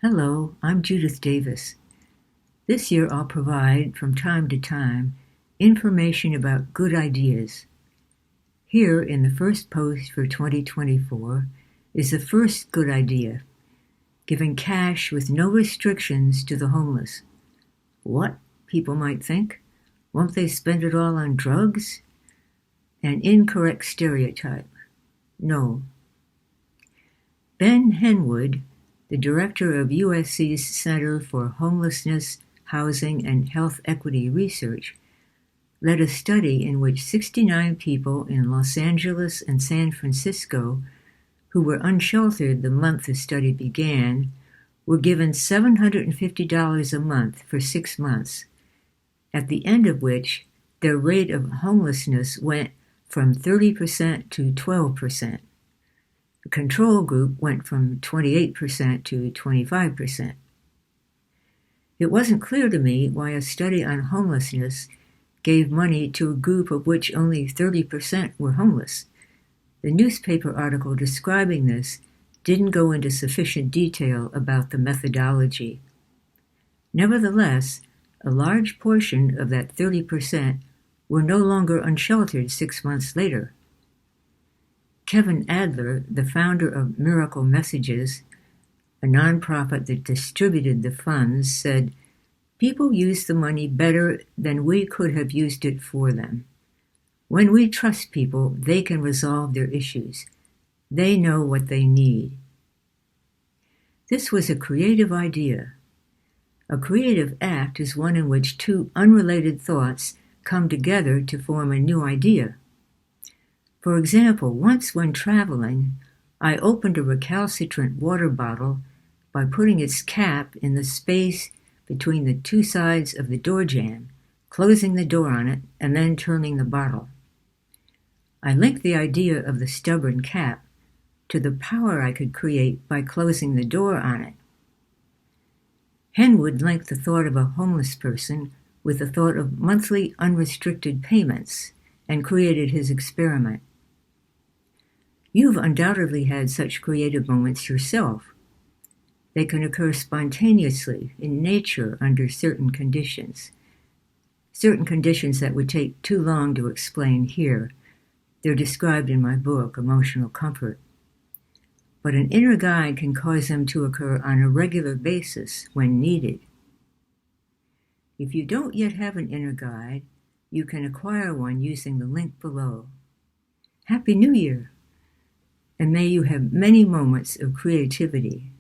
Hello, I'm Judith Davis. This year I'll provide, from time to time, information about good ideas. Here, in the first post for 2024, is the first good idea: giving cash with no restrictions to the homeless. What? People might think. Won't they spend it all on drugs? An incorrect stereotype. No. Ben Henwood, the director of USC's Center for Homelessness, Housing, and Health Equity Research, led a study in which 69 people in Los Angeles and San Francisco who were unsheltered the month the study began were given $750 a month for 6 months, at the end of which their rate of homelessness went from 30% to 12%. The control group went from 28% to 25%. It wasn't clear to me why a study on homelessness gave money to a group of which only 30% were homeless. The newspaper article describing this didn't go into sufficient detail about the methodology. Nevertheless, a large portion of that 30% were no longer unsheltered 6 months later. Kevin Adler, the founder of Miracle Messages, a nonprofit that distributed the funds, said, "People use the money better than we could have used it for them. When we trust people, they can resolve their issues. They know what they need." This was a creative idea. A creative act is one in which two unrelated thoughts come together to form a new idea. For example, once when traveling, I opened a recalcitrant water bottle by putting its cap in the space between the two sides of the door jamb, closing the door on it, and then turning the bottle. I linked the idea of the stubborn cap to the power I could create by closing the door on it. Henwood linked the thought of a homeless person with the thought of monthly unrestricted payments and created his experiment. You've undoubtedly had such creative moments yourself. They can occur spontaneously in nature under certain conditions that would take too long to explain here. They're described in my book, Emotional Comfort. But an inner guide can cause them to occur on a regular basis when needed. If you don't yet have an inner guide, you can acquire one using the link below. Happy New Year! And may you have many moments of creativity.